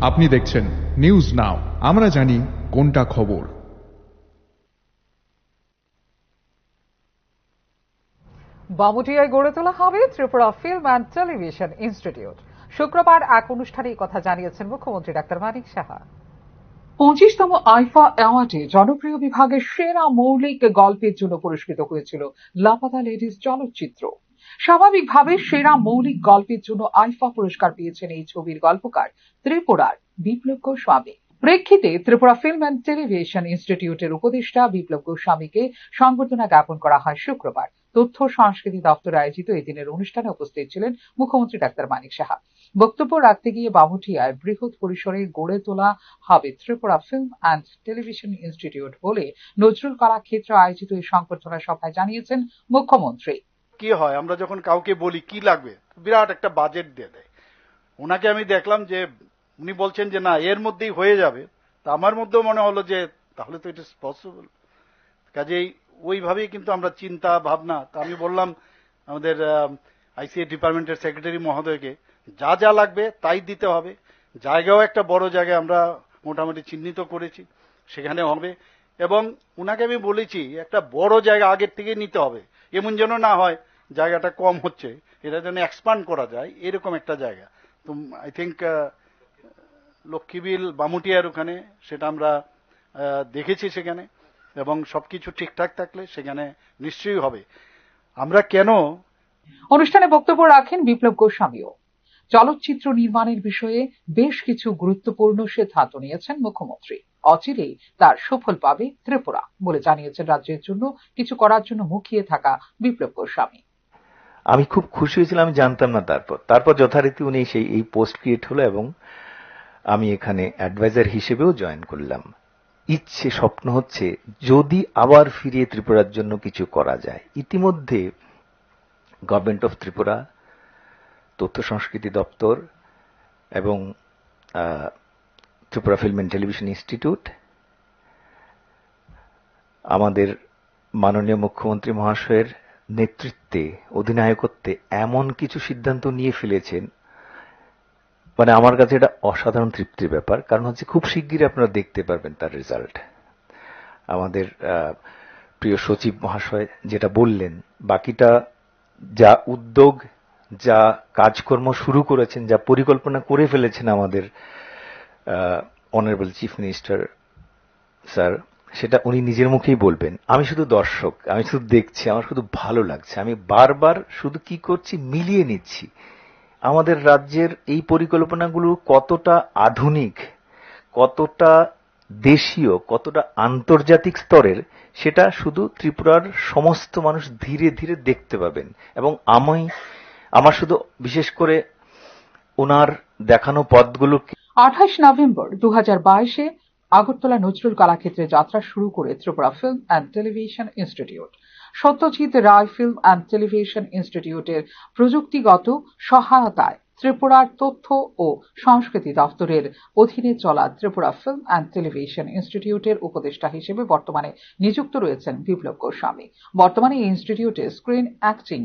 আপনি দেখছেন news now, আমরা জানি কোনটা খবর। বামুটিয়ায় গড়ে তোলা হবে Tripura film and television institute. শুক্রবার এক অনুষ্ঠানে এই কথা জানিয়েছেন মুখ্যমন্ত্রী ডাক্তার মানিক সাহা। 25তম আইফা অ্যাওয়ার্ডে জনপ্রিয় বিভাগে সেরা মৌলিক গল্পের জন্য পুরস্কৃত হয়েছিল লাপাতা লেডিজ চলচ্চিত্র। স্বাভাবিকভাবে সেরা মৌলিক গল্পের জন্য আইফা পুরস্কার পেয়েছেন এই ছবির গল্পকার ত্রিপুরার বিপ্লব গোস্বামী। প্রেক্ষিতে ত্রিপুরা ফিল্ম অ্যান্ড টেলিভিশন ইনস্টিটিউটের উপদেষ্টা বিপ্লব গোস্বামীকে সংবর্ধনা জ্ঞাপন করা হয় শুক্রবার। তথ্য সংস্কৃতি দপ্তর আয়োজিত এই দিনের অনুষ্ঠানে উপস্থিত ছিলেন মুখ্যমন্ত্রী ডাক্তার মানিক সাহা। বক্তব্য রাখতে গিয়ে বামুটিয়ায় বৃহৎ পরিসরে গড়ে তোলা হবে Tripura film and television institute বলে নজরুল কলাক্ষেত্র আয়োজিত এই সংবর্ধনা সভায় জানিয়েছেন মুখ্যমন্ত্রী। কি হয়, আমরা যখন কাউকে বলি কি লাগবে, বিরাট একটা বাজেট দিয়ে দেয়। ওনাকে আমি দেখলাম যে উনি বলছেন যে না এর মধ্যেই হয়ে যাবে, তা আমার মধ্যেও মনে হলো যে তাহলে তো ইট ইজ পসিবল। কাজেই ওইভাবেই কিন্তু আমরা চিন্তা ভাবনা, তা আমি বললাম আমাদের আইসিএ ডিপার্টমেন্টের সেক্রেটারি মহোদয়কে যা যা লাগবে তাই দিতে হবে। জায়গাও একটা বড় জায়গায় আমরা মোটামুটি চিহ্নিত করেছি, সেখানে হবে। এবং উনাকে আমি বলেছি একটা বড় জায়গা আগের থেকে নিতে হবে, এমন যেন না হয় জায়গাটা কম হচ্ছে, এটা যেন এক্সপান্ড করা যায় এরকম একটা জায়গা। তো আই থিঙ্ক লক্ষ্মীবিল বামুটিয়ার ওখানে সেটা আমরা দেখেছি সেখানে, এবং সবকিছু ঠিকঠাক থাকলে সেখানে নিশ্চয়ই হবে। আমরা কেন অনুষ্ঠানে বক্তব্য রাখেন বিপ্লব গোস্বামীও। চলচ্চিত্র নির্মাণের বিষয়ে বেশ কিছু গুরুত্বপূর্ণ সিদ্ধান্ত নিয়েছেন মুখ্যমন্ত্রী। অচিরেই তার সুফল পাবে ত্রিপুরা বলে জানিয়েছেন রাজ্যের জন্য কিছু করার জন্য মুখিয়ে থাকা বিপ্লব গোস্বামী। আমি খুব খুশি হয়েছিলাম, আমি জানতাম না। তারপর যথারীতি উনি এই পোস্ট ক্রিয়েট হলো এবং আমি এখানে অ্যাডভাইজার হিসেবেও জয়েন করলাম। ইচ্ছে স্বপ্ন হচ্ছে যদি আবার ফিরিয়ে ত্রিপুরার জন্য কিছু করা যায়। ইতিমধ্যে গভর্নমেন্ট অফ ত্রিপুরা, তথ্য সংস্কৃতি দপ্তর এবং Tripura film and television institute আমাদের মাননীয় মুখ্যমন্ত্রী মহাশয়ের নেতৃত্বে, অধিনায়কত্বে এমন কিছু সিদ্ধান্ত নিয়ে ফেলেছেন, মানে আমার কাছে এটা অসাধারণ তৃপ্তির ব্যাপার। কারণ হচ্ছে খুব শিগগিরই আপনারা দেখতে পারবেন তার রেজাল্ট। আমাদের প্রিয় সচিব মহাশয় যেটা বললেন, বাকিটা যা উদ্যোগ, যা কাজকর্ম শুরু করেছেন, যা পরিকল্পনা করে ফেলেছেন আমাদের অনারেবল চিফ মিনিস্টার স্যার, সেটা উনি নিজের মুখেই বলবেন। আমি শুধু দর্শক, আমি শুধু দেখছি, আমার শুধু ভালো লাগছে। আমি বারবার শুধু কি করছি, মিলিয়ে নিচ্ছি আমাদের রাজ্যের এই পরিকল্পনাগুলো কতটা আধুনিক, কতটা দেশীয়, কতটা আন্তর্জাতিক স্তরের, সেটা শুধু ত্রিপুরার সমস্ত মানুষ ধীরে ধীরে দেখতে পাবেন। এবং আমার শুধু বিশেষ করে ওনার দেখানো পথগুলো। 28 নভেম্বর 2022-এ আগরতলা নজরুল কলাক্ষেত্রে যাত্রা শুরু করে Tripura film and television institute. Satyajit Ray film and television ইনস্টিটিউটের প্রযুক্তিগত সহায়তায় ত্রিপুরার তথ্য ও সংস্কৃতি দপ্তরের অধীনে চলা ত্রিপুরা ফিল্ম অ্যান্ড টেলিভিশন ইনস্টিটিউটের উপদেষ্টা হিসেবে বর্তমানে নিযুক্ত রয়েছেন বিপ্লব গোস্বামী। বর্তমানে এই ইনস্টিটিউটে screen acting,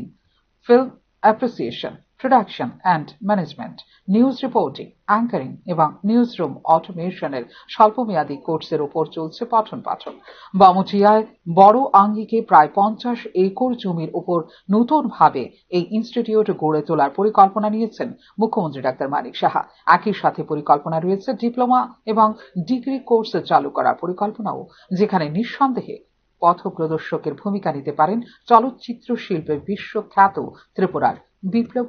film appreciation, production and management, news reporting, anchoring এবং নিউজ রুম অটোমেশনের স্বল্পমেয়াদী কোর্সের উপর চলছে পঠন পাঠন। বামুটিয়ায় বড় আঙ্গিকে প্রায় 50 একর জমির উপর নতুনভাবে এই ইনস্টিটিউট গড়ে তোলার পরিকল্পনা নিয়েছেন মুখ্যমন্ত্রী ডাক্তার মানিক সাহা। একই সাথে পরিকল্পনা রয়েছে ডিপ্লোমা এবং ডিগ্রি কোর্স চালু করার পরিকল্পনাও, যেখানে নিঃসন্দেহে পথপ্রদর্শকের ভূমিকা নিতে পারেন চলচ্চিত্র শিল্পের বিশ্বখ্যাত ত্রিপুরার বিপ্লব